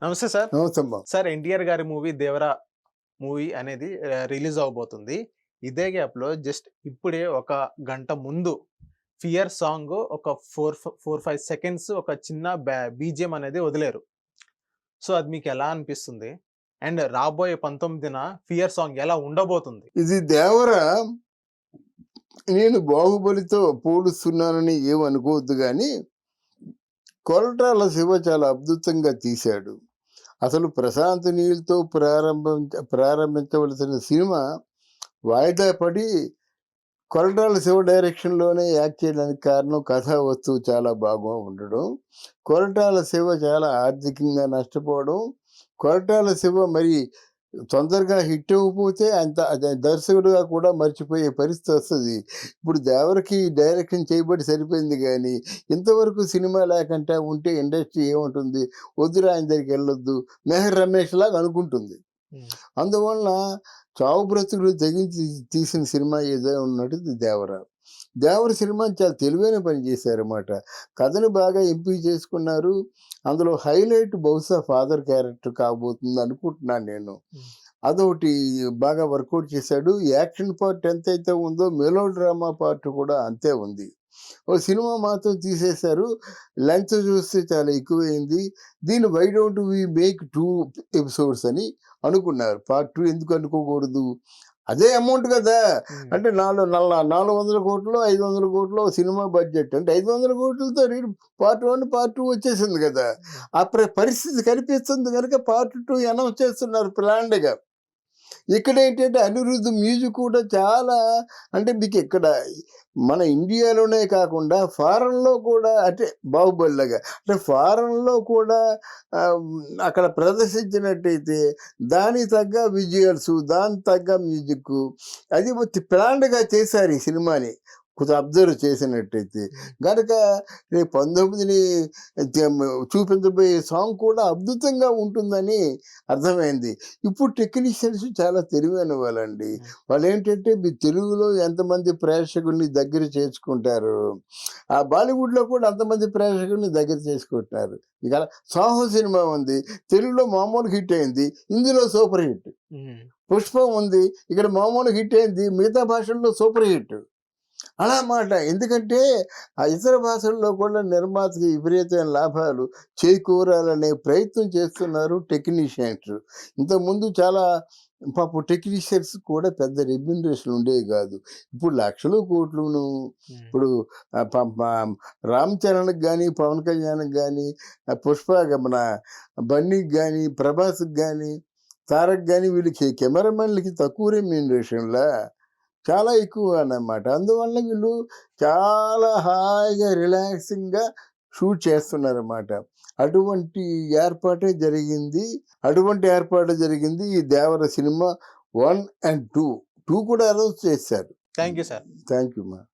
నమస్తే sir. నమస్తమ్మా. Sir 'NTR' గారి movie 'దేవర' movie అనేది రిలీజ్ అవ్వబోతుంది. ఇదే గ్యాప్‌లో జస్ట్ ఇప్పుడే ఒక గంట ముందు 'ఫియర్' సాంగ్ ఒక 4, 5 సెకండ్స్ ఒక చిన్న బీజీఎం అనేది వదిలారు. సో, అది మీకెలా అనిపిస్తుంది? అండ్ రాబోయే 19న 'ఫియర్' సాంగ్ ఎలా ఉండబోతుంది? ఇది 'దేవర' నేను 'బాహుబలితో' పోలుస్తున్నానని ఏమనుకోవద్దు గానీ, కొరటాల శివ చాలా అద్భుతంగా తీశాడు. అసలు ప్రశాంత్ నీల్‌తో ప్రారంభించవలసిన సినిమా వాయిదా పడి, కొరటాల శివ డైరెక్షన్‌లోనే యాక్ట్ చేయడానికి కారణం కథా వస్తువు చాలా బాగా ఉండడం. కొరటాల శివ చాలా ఆర్థికంగా నష్టపోవడం. కొరటాల శివ మరి తొందరగా హిట్ అవ్వకపోతే అదే దర్శకుడుగా కూడా మర్చిపోయే పరిస్థితి వస్తది. ఇప్పుడు 'దేవర'కి డైరెక్షన్ చేయబడి సరిపోయింది గానీ, ఇంతవరకు సినిమా లేకుండా ఉంటే ఇండస్ట్రీ ఏముంటుంది? వద్దురా ఆయన దగ్గరికెళ్ళొద్దు. 'మెహర్ రమేష్' లాగా అనుకుంటుంది. హ్మ్. అందువలన చావు బ్రతుకులు తెగించి తీసిన సినిమా ఏదో ఉన్నట్టు 'దేవర'. 'దేవర' సినిమా చాలా తెలివైన పని చేశారన్నమాట. కథను బాగా ఎంపిక చేసుకున్నారు. అందులో హైలైట్ బహుశా ఫాదర్ క్యారెక్టర్ కాబోతుంది అనుకుంటున్నాను నేను. హ్మ్. అదొకటి బాగా వర్కౌట్ చేశాడు. యాక్షన్ పార్ట్ ఎంతైతే ఉందో మెలో డ్రామా పార్ట్ కూడా అంతే ఉంది. ఓ సినిమా మాత్రం తీసేశారు. లెంగ్త్ చూస్తే చాలా ఎక్కువైంది. దీన్ని why don't we make 2 episodes అని అనుకున్నారు. పార్ట్ 2 ఎందుకు అనుకోకూడదు? అదే అమౌంట్ కదా! హ్మ్. అంటే 400,00,00,000 500,00,00,000 సినిమా బడ్జెట్. అంటే 500,00,00,000తో పార్ట్ 1, పార్ట్ 2 వచ్చేసింది కదా! హ్మ్. ఆ పరిస్థితి కనిపిస్తుంది గనుక పార్ట్ 2 అనౌన్స్ చేస్తున్నారు ప్లాన్డ్‌గా. ఇక్కడేంటంటే అనిరుద్ మ్యూజిక్ కూడా చాలా, అంటే మీకిక్కడ మన ఇండియాలోనే కాకుండా ఫారెన్‌లో కూడా, అంటే 'బాహుబలిలాగా' అంటే ఫారెన్‌లో కూడా అక్కడ ప్రదర్శించినట్టయితే దానికి తగ్గ విజువల్సు, దానికి తగ్గ మ్యూజిక్కు అది ప్లాన్డ్‌గా చేశారు ఈ సినిమాని. కొంచెం అబ్జర్వ్ చేసినట్టయితే. హ్మ్. గనక రేపు 19ని చూపించబోయే సాంగ్ కూడా అద్భుతంగా ఉంటుందని అర్థమైంది. ఇప్పుడు టెక్నీషియన్స్ చాలా తెలివైన వాళ్ళండి. హ్మ్. వాళ్ళేంటంటే మీ తెలుగులో ఎంతమంది ప్రేక్షకుల్ని దగ్గర చేసుకుంటారు, ఆ బాలీవుడ్‌లో కూడా అంతమంది ప్రేక్షకుల్ని దగ్గర చేసుకుంటున్నారు. ఇక 'సాహో' సినిమా ఉంది. తెలుగులో మామూలు హిట్ అయింది. హిందీలో సూపర్ హిట్. హ్మ్. 'పుష్పం' ఉంది. ఇక్కడ మామూలు హిట్ అయింది. మిగతా భాషల్లో సూపర్ హిట్. అలా మాట. ఎందుకంటే, ఆ ఇతర భాషల్లో కూడా నిర్మాతకి విపరీతమైన లాభాలు చేకూరాలనే ప్రయత్నం చేస్తున్నారు టెక్నీషియన్స్. ఇంతకుముందు చాలా పాపం టెక్నీషియన్స్ కూడా పెద్ద రెమ్యూనరేషన్ ఉండేవి కాదు. ఇప్పుడు లక్షలు, కోట్లును. హ్మ్. ఇప్పుడు ఆహ్, ప ప 'రామ్ చరణ్‌కి' గాని, 'పవన్ కళ్యాణ్‌కి' గాని, 'మన బన్నీకి' గాని, 'ప్రభాస్‌కి' గాని, 'తారక్' గాని వీళ్ళకి కెమెరామెన్‌లకి తక్కువ రెమ్యూనరేషన్‌లా? చాలా ఎక్కువ అన్నమాట. అందువల్ల వీళ్ళు చాలా హాయిగా రిలాక్సింగ్‌గా షూట్ చేస్తున్నారన్నమాట. అటువంటి ఏర్పాటే జరిగింది. అటువంటి ఏర్పాటే జరిగింది ఈ 'దేవర' సినిమా 1 అండ్ 2. 2 కూడా అనౌన్స్ చేశారు. Thank you sir. Thank you మా.